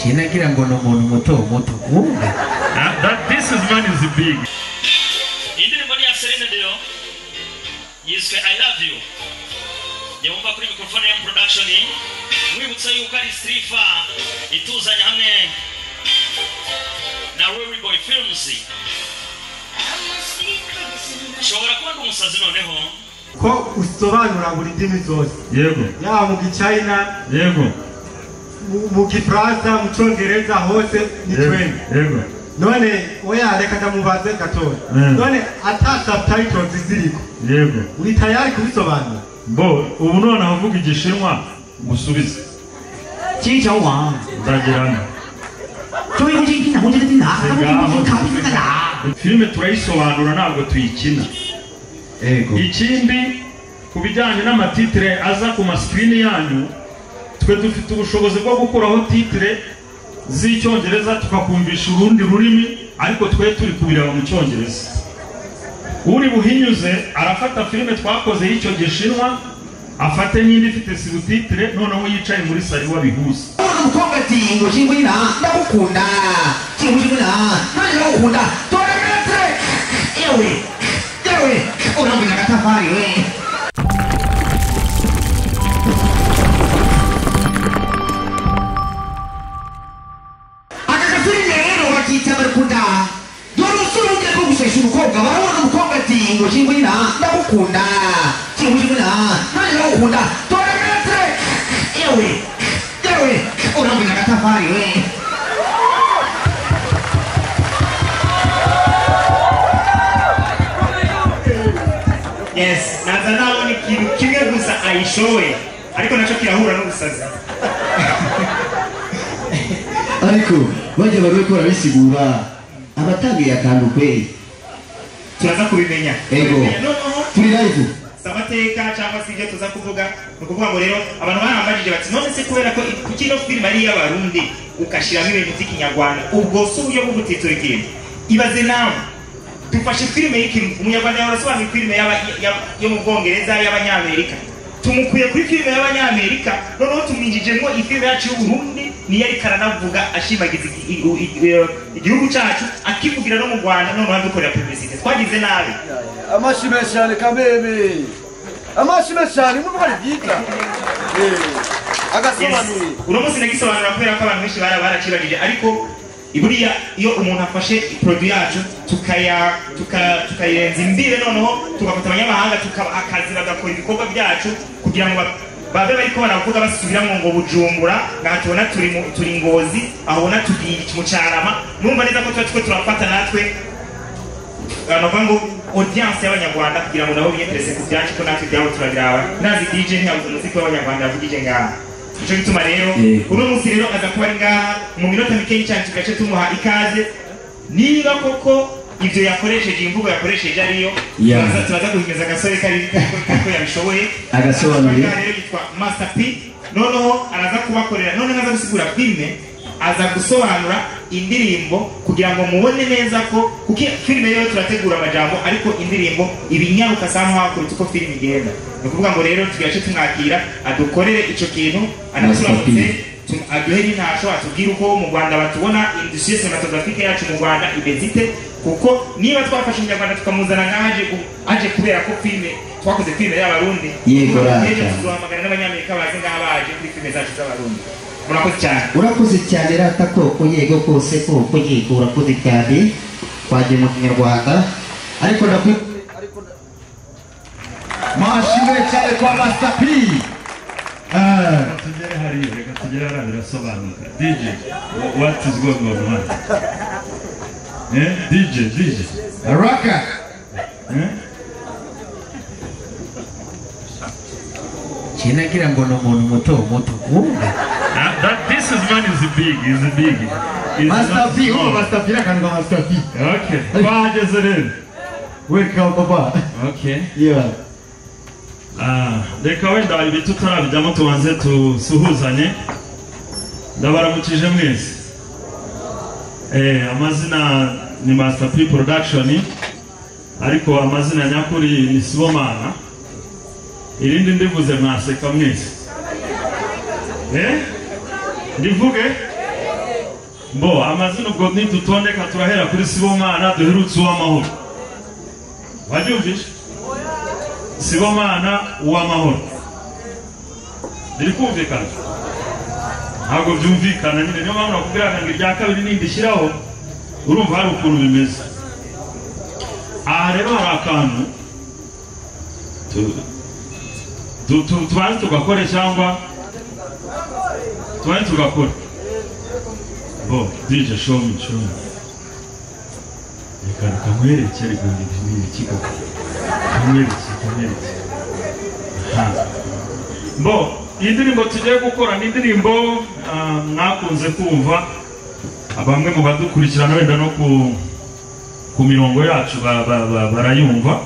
kinagira ngo no muntu muto muto wumve that this is man is big. Indirimbo ni ya Serena Dio yiswe I love you. Nyumva kuri mikrofone ya production wibutsa yuko ari Strifa ituzanya hamwe na Rory Boy Films. Shobora kuba umusazi noneho ko usobanura buri ndimi zose. Yego. Ya mu China. Yego. Mu Kifaransa, mu Cyongereza hose ni twende. Yego. None oya reka ndamubaze gatoya. None ata subtitles ziriko. Yego. Uri tayari kubisobanura? Bo ubu none avuga igishinwa musubize. Chicha wa. Ndagirana. Cyo yinjina honje filime turayisobanura ntabwo tuyikina. Ego. Ikindi kubijyanye n'amatitre aza ku screen yanyu twe dufite ubushobozi bwo gukuraho titre z'icyongereza tukakumvisha urundi rurimi ariko twe turi kubireba mu cyongereza. Uri buhinyuze arafata filime twakoze y'icyo gishinwa afate n'indi ifite subtitre noneho yicaye muri sari wabihuza. Umukobwa ati ngo shingwina ndagukunda. Shingwina nani ndagukunda. Tore metre. Ewe. Urambwira gatafari we. Akakafiri rero bakita barukunda. Dore usuru ujya ko gushesha umukobwa barabona umukobwa ati ngo shingwina ndagukunda. Shingwina nani ndagukunda. Tore metre. Ewe. Urambwira gatafari we. Yes, nazana ni kimwe gusa ayishowe ariko nacho kirahura no gusaza. Ariko baje barwekora bisigura abatangiye akantu kwe Turaza kubimenya. Ego. Turi live. Samateka cyangwa se ibyo tuza kuvuga nukuvuga ngo rero abantu barambajije bati none se kubera ko kino film ari y'abarundi ukashiramo ibintu by'ikinyarwanda ubwo so uyo bugutitura ikintu ibaze nawe dufashe filime y'iki umunyarwanda yarasobanura filime yo mu Bwongereza y'abanyamerika tumukuye kuri filime y'abanyamerika noneho tumwinjijemo ifilime yacu y'Uburundi niyo ari karanavuga ashimagiza igihugu cyacu akivugira no mu Rwanda noneho dukorera publicité twagize nabi amashimeshane kamebe amashimeshane mu bari byita agasobanura uno munsi nagisobanura kubera ko abantu benshi baracibagije ariko iburiya iyo umuntu afashe produit yacu tukayirenza imbire noneho tugafata abanyamahanga akazi bagakora ibikorwa byacu kugira ngo babe bariko baravuga basubiramo ngo Bujumbura ngatubona turi Ngozi ahobona tugiye mu Cyarama numva neza ko twe turafata natwe ngo audience y'abanyarwanda kugira ngo nabo biyeterese ku byacu ko natwe byabo turabiraba nazi DJ ntiyabuze umuziki w'abanyarwanda yavugije ngaha ico gituma rero uno munsi rero aza kuba ari ngaha mu minota mikeyi cyane tugace tumuha ikaze niba koko ibyo yakoresheje imvugo yakoresheje ariyo turaza guhimeza agasore ko yabishoboye agasobanurira rero yitwa Master P noneho araza kubakorera noneho aza gusigura filme aza gusobanura indirimbo kugira ngo mubone neza ko kuki filme yo turategura amajambo ariko indirimbo ibinyaruka saho hakuruta uko filme igenda nukuvuga ngo rero tugace tumwakira adukorere ico kintu anaturamutse aduhe n'intasho atubwira uko mu Rwanda batubona industrie cinematographique yacu mu Rwanda ibezite kuko niba twafashe umunyarwanda tukamuzana aje kubera ko filme twakoze filme y'abarundi yego tuzohamagara n'abanyamerika baze ngaha baje kuri filme zacu z'abarundi. Urakoze cyane rata ko yego kose ko yego urakoze cyane kwaje mu Kinyarwanda ariko mashimwe cyane kwa Master P. Tugere hari reka tugere arabira sobanuka DJ what is going on DJ Raka kinagira ngo no muntu muto muto wumve that this is man is big Master P Master P rakanga Master P okay bageze rero welcome baba okay yeah reka wenda ibi tutarabijyamo tubanze tusuhuzanye ndabaramukije mwese amazina ni Master P Production ariko amazina nyakuri ni Sibomana irindi ndivuze mwaseka mwese ndivuge Mbo amazina ubwo nitutondeka turahera kuri Sibomana duherutse uw'amahoro. Wabyumvise? Sibomana uw'amahoro. Biri kumvikana? Ntabwo byumvikana nyine niyo mpamvu nakubwira ngo irya kabiri nindi shyiraho urumva hari ukuntu bimeze. Aha rero hari akantu tubanze tugakore cyangwa tubanze tugakore. Bo DJ show me. Reka kamwerekere gundi bimwe kigo. Kamwereke. Bo indirimbo tugiye gukora ni indirimbo mwakunze kumva abamwe mu badukurikirana wenda no ku mirongo yacu barayumva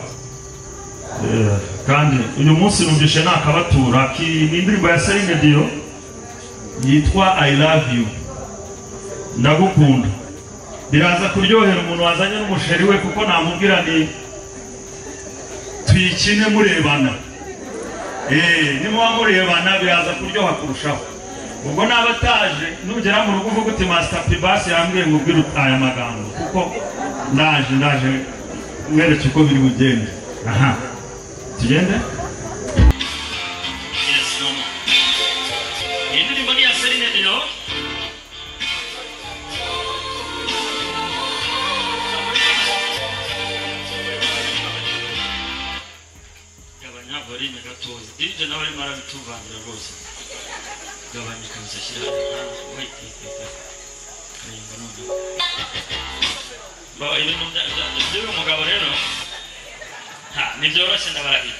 kandi uyu munsi numvishe nakabatura ni indirimbo ya Celine Dion yitwa I love you ndagukunda biraza kuryohera umuntu wazanye n'umusheri we kuko namubwira ni tuyikine murebana nimuba murebana biraza kuryoha kurushaho ubwo nabataje nugera mu rugo uvuga uti Master Pibas yambwiye ngo ubwire aya magambo kuko ndaje mwereke uko biri bugende tugende. Yes, no. Indirimbo ni ya Celine Dion. Gabanya volume gatozi. DJ nawe ari mara bituvangira rwose. Gabanya kabisa shyira. Wait. Ba ibintu byo umugabo rero ni byoroshye ndabarahiye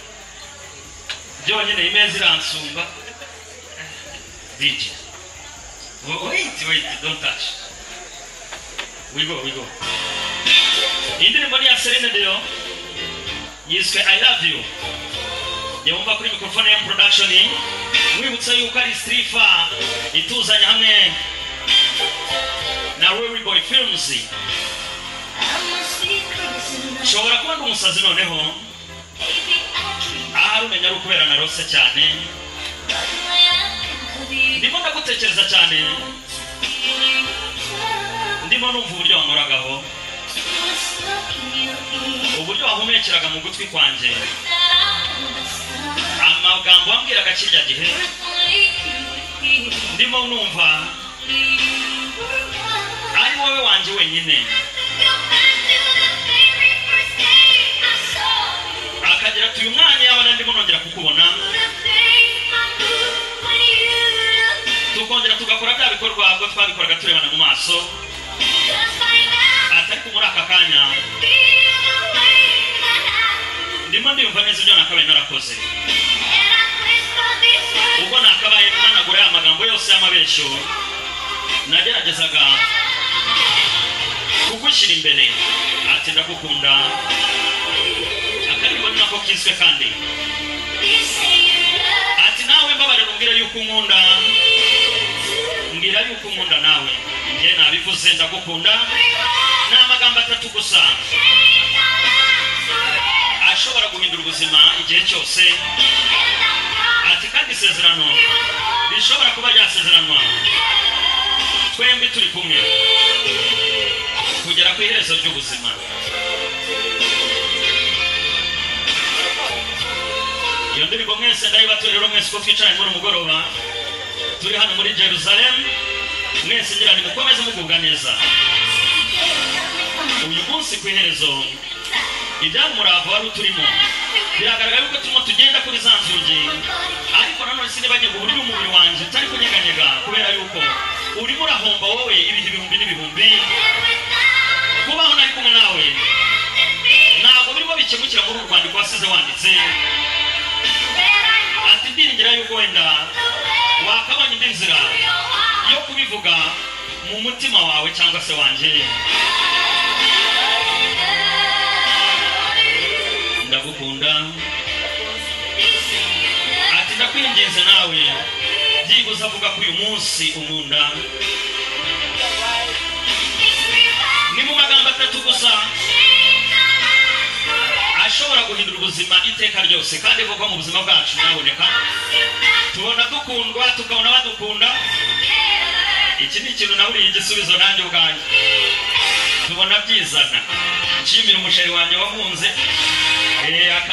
byonyine imezi iransumba DJ wait don't touch we go indirimbo ni ya Celine Dion yiswe I love you yumva kuri microphone ya production mwibutsa yuko ari Strifa ituzanya hamwe na Rory Boy Films. Shobora kuba umusazi noneho umenya ari ukubera narose cyane ndimo ndagutekereza cyane ndimo numva uburyo wankoragaho uburyo wahumekeraga mu gutwi kwanjye amagambo wambwiraga kirya gihe ndimo numva ari wowe wanjye wenyine akagira ati uyu mwanya yabona ndimo nongera kukubona tukongera tugakora bya bikorwa bwo twabikoraga turebana mu maso atari muri aka kanya ndimo ndiyumva neza ibyo nakabaye narakoze ubwo nakabaye nanagura ya magambo yose y'amabeshyo nageragezaga kugushyira imbere ati ndagukunda akaribo ni nako kiswe kandi ati nawe mbabarira umbwira yuko unkunda mbwira yuko unkunda nawe njye nabivuze ndagukunda ni amagambo atatu gusa ashobora guhindura ubuzima igihe cyose ati kandi isezerano rishobora kuba ryasezeranwa twembi turi kumwe kugera ku iherezo ry'ubuzima. Iyo ndirimbo mwese ndayibatuye rero mwese ko twicaranye muri umugoroba turi hano muri Jerusalem mwese ngira ni mukomeze mugubwa neza uyu munsi ku iherezo ibyamurava wari uturimo biragaragara yuko turimo tugenda kuri za nzugi ariko nanone sinibagirwa uburyo umubiri wanjye utari kunyeganyega kubera yuko urimo urahomba wowe ibihe ibihumbi n'ibihumbi kubaho nari kumwe nawe ntabwo birimo bikemukira muri uru rwandiko wasize wanditse ati ndiringira yuko wenda wakabanya indi nzira yo kubivuga mu mutima wawe cyangwa se wanjye ndagukunda ati ndakwinginze nawe byibuze avuga ko uyu munsi unkunda ni mu magambo atatu gusa ashobora guhindura ubuzima iteka ryose kandi vuga mu buzima bwacu naboneka tubona dukundwa tukabona badukunda iki ni ikintu nawe uriye igisubizo nanjye ubwanjye tubona byizana nshimira umusheri wanjye wamunze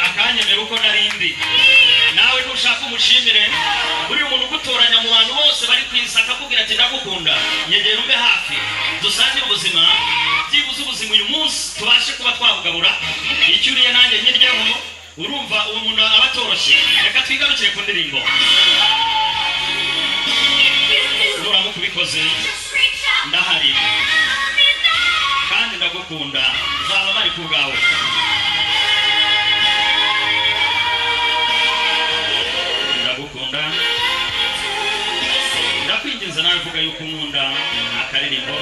akanyemera uko narindi nawe ntushaka umushimire buri umuntu ugutoranya mu bantu bose bari ku isi akakubwira ati ndagukunda nyegera umbe hafi dusangire ubuzima byibuze ubuzima uyu munsi tubashe kuba twabugabura icyo uriye nanjye nyiryeho urumva uwo muntu aba atoroshye reka twigarukire ku ndirimbo nuramuka ubikoze ndahari kandi ndagukunda zaba bari ku bwawe ndagukunda ndakwinginze nawe uvuga yuko unkunda akaririmbo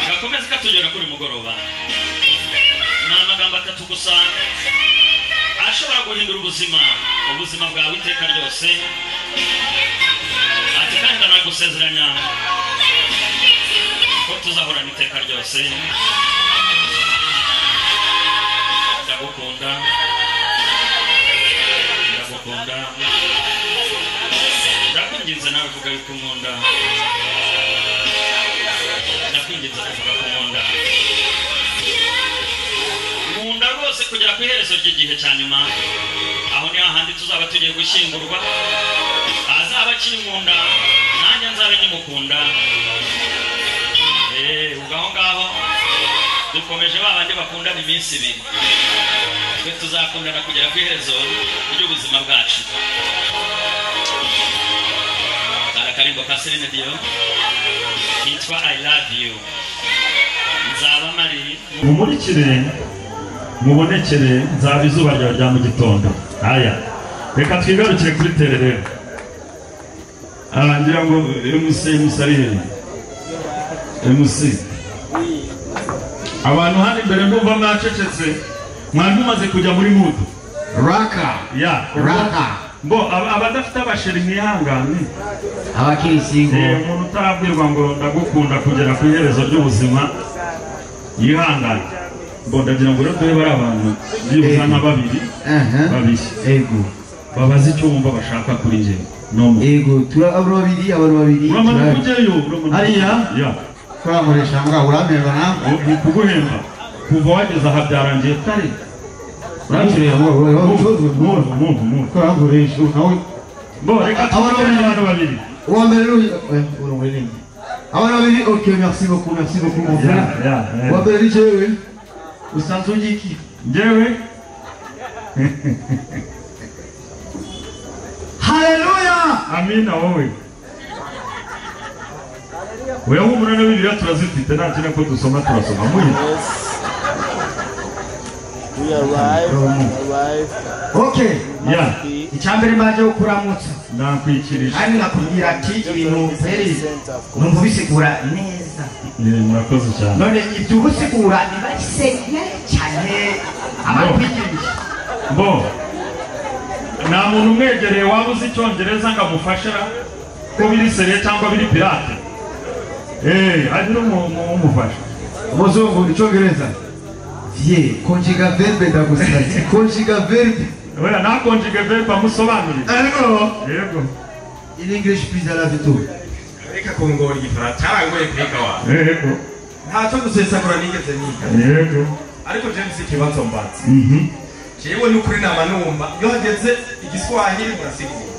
gakomeze katugera kuri mugoroba ni amagambo atatu gusa ashobora guhindura ubuzima bwawe iteka ryose ati kandi ndanagusezeranya ko tuzahorana iteka ryose ndagukunda ndakwinginze nawe uvuga yuko unkunda ndakwinginze kuvuga ko nkunda rwose kugera ku iherezo ry'igihe cya nyuma aho ni hahandi tuzaba tugiye gushyingurwa azaba akinkunda nanjye nzabe nkimukunda ubwo aho ngaho dukomeje babandi bakundana iminsi ibiri twe tuzakundana kugera ku iherezo ry'ubuzima bwacu akarimbo ka Celine Dion kitwa I love you nzaba mari mumurikire mubonekere nzaba izuba ryawe rya mu gitondo aya reka twigarukire kuri tererera ngira ngo MC abantu hano imbere ndumva mwacecetse mwari mumaze kujya muri mudu raka mbo abadafite abasheri mwihangane abakirisingo umuntu utarabwirwa ngo ndagukunda kugera ku iherezo ry'ubuzima yihangane mbo ndagira ngo rero tube bari abantu byibuza nka babiri ego babaze icyo bumva bashaka kuri njye ego abantu babiri uramaze kujyayo hariya turamuresha mbwa uramemba nawe ni kuguhemba kuva wageze aha byarangiye kare urangiriye muntu turamuresha nawe bo reka abantu babiri uwa mbere abantu babiri ok merci beaucoup mon frère uwa mbere ni jewe usanzwe ungiki njyewe haleluya amina wowe wewe umunani w'ibiriya turazifite nta kintu ko dusoma turasoma muyi okay icyambere mbaje kuramutsa nakwikirije kandi nakubwira ati ibintu peri numva bisigura neza murakoze cyane none ibyo ubusigura nibarisenge cyane abakwikirije bo nta muntu umwegereye waba uzi icyongereza ngo amufashira ko biri seriye cyangwa biri pirate agira umufasha umuzungu icyongereza conjuga verbe ndagusabye conjuga verbe oya nta conjuga verbe amusobanurira yego in English please allow it to reka kongora igifaransa cyarangoye kwiga wa yego ntacyo gusesagura nigeze niga yego ariko James ikibazo mbatse jewe n'ukuri nama numva iyo hageze igiswahili mugasigura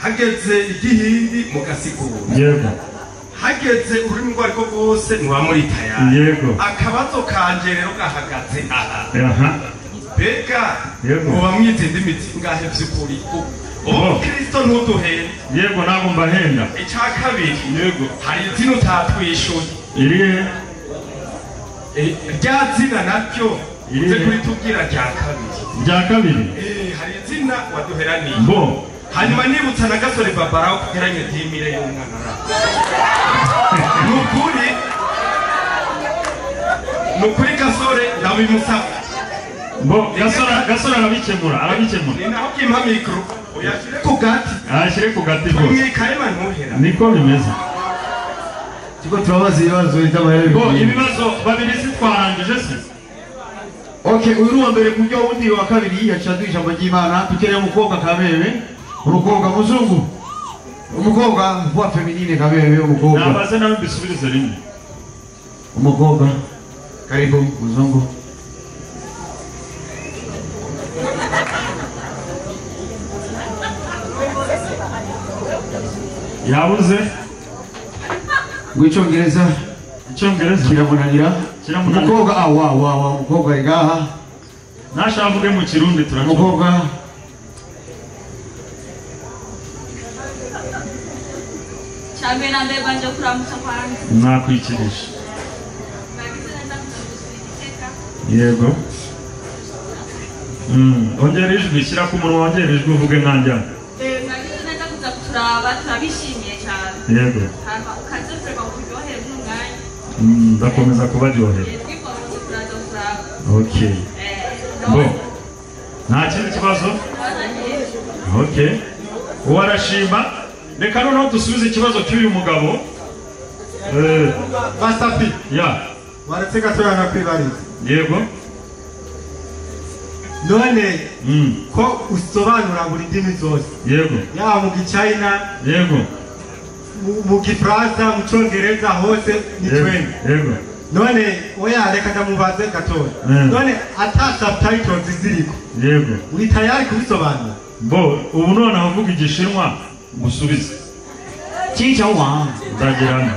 hageze igihindi mugasigura yego hageze ururimi rwo ariko rwose muba muri tayari yego akabazo kanje rero gahagaze aha bega muba mwite indimi zingahe by'ukuri Kristo ntuduhenda yego ntabwo mbahenda icya kabiri yego hari izina utatwishuye irihe rya zina naryo uze kuritubwira rya kabiri hari izina waduheraniye mbo hanyuma nibutsa na gasore babara aho kugeranye dimire y'umwana nukuri gasore ndabimusaba mbo gasore arabikemura ni naho kimpa mikro uyashyire ku gati ashyire ku gati rwose umwikaye bantuhera niko bimeze tiko turabaza ibibazo by'amahera bo ibibazo babiri sitwarangije se okay uyu wa mbere kujya wundi wa kabiri yacaduye ijambo ry'Imana tukereye umukobwa kabebe urukobwa muzungu umukobwa voix féminine kabebe umukobwa nabaze nawe mbisubirize rimwe umukobwa karibu muzungu yabuze Icyongereza kiramunanira umukobwa wa umukobwa igaha nashavuge mu kirundi turacyo umukobwa cyane na mbere banje kuramutsa kwanjye nakwikirisha yego ongera ijwi shyira ku munwa wongera ijwi uvuge nkanjyana nagize neza kuza kuturaba turabishimiye cyane yego hanyuma ukaze kureba ukuryohere bw'umwanya ndakomeza kubaryohera twikomeze kuraza kuraba okay bo nta kindi kibazo okay uwo arashima reka noneho dusubize ikibazo cy'uyu mugabo Master P ya waretse gatoya nakwibariza yego none ko usobanura buri ndimi zose yego yaba mu Gichina yego mu Gifaransa mu Cyongereza hose ni twende yego none oya reka ndamubaze gatoya none ata subtitles ziriko yego uri tayari kubisobanura bo ubu none avuga igishinwa musubize Chichawa ndagirana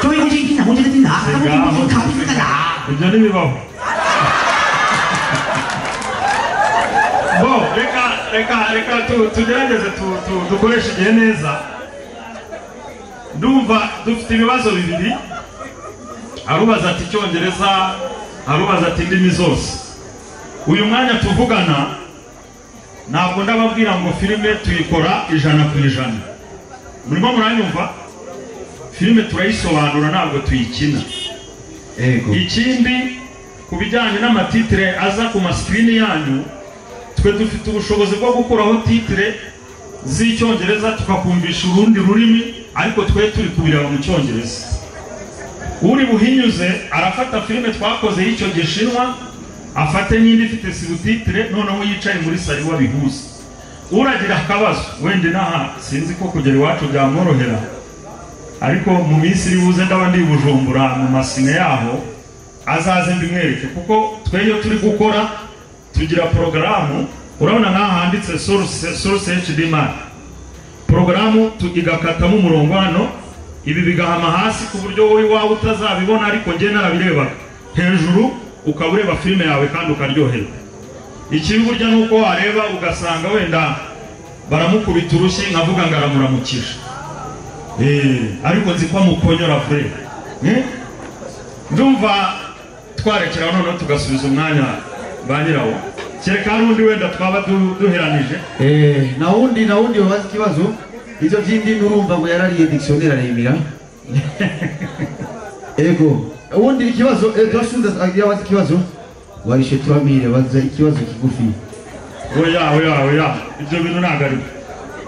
Choyinjina mujidina ibyo ntibibaho bo reka tugerageze dukoreshe igihe neza ndumva dufite ibibazo bibiri arubaza ati icyongereza arubaza ati indimi zose uyu mwanya tuvugana ntabwo ndababwira ngo filime tuyikora 100%. Murimo muranyumva? Filime turayisobanura ntabwo tuyikina. Ikindi kubijyanye n'amatitire aza ku maskrini yanyu twe dufite ubushobozi bwo gukuraho titire z'icyongereza tukakumvisha urundi rurimi ariko twe turi kubireba mu cyongereza. Uri buhinyuze arafata filime twakoze y'icyo gishinwa afate n'indi ifite subtitire noneho yicaye muri sari wabihuza. Uragira akabazo wende naha sinzi ko kugera iwacu byamworohera ariko mu minsi iri buze ndaba ndi Bujumbura mu masine yaho azaze mbimwereke kuko tweyo turi gukora tugira porogaramu urabona nkaha handitse source HDMI porogaramu igakatamo umurongo hano ibi bigahama hasi ku buryo wowe wawe utazabibona ariko nge narabireba hejuru ukabureba filime yawe kandi ukaryoherwa. Ikibi burya nuko wareba ugasanga wenda baramukubita urushyi nkavuga ngo aramuramukisha ariko nzi ko amukonyora frere ndumva twarekera noneho tugasubiza umwanya banyirawo kereka n'undi wenda twaba duheranije na wundi wabaza ikibazo ivyo vy'indimi urumva ngo yarariye dictionnaire arayimira ego ubundi ikibazo turasunda yabaza ikibazo warishe turamire baza ikibazo kigufi oya ibyo bintu nagari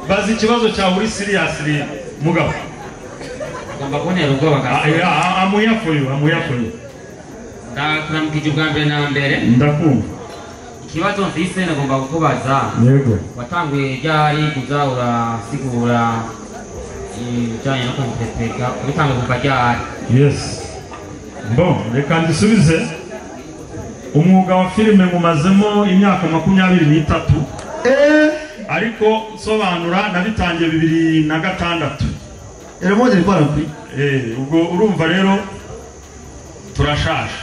baza ikibazo cya buri seriously mugabo ngomba kuntera ubwoba amuyafoyo ndakuramukije ubwa mbere na mbere ndakumva ikibazo mfise nagomba kukubaza yego watanguye ryari kuza urasigura ibijyanye no kumuteka ubitanga kuva ryari yes bon reka ndisubize umwuga wa filime mumazemo imyaka 23 ariko nsobanura nabitangiye 2006 era mode rikora kuri ubwo urumva rero turashaje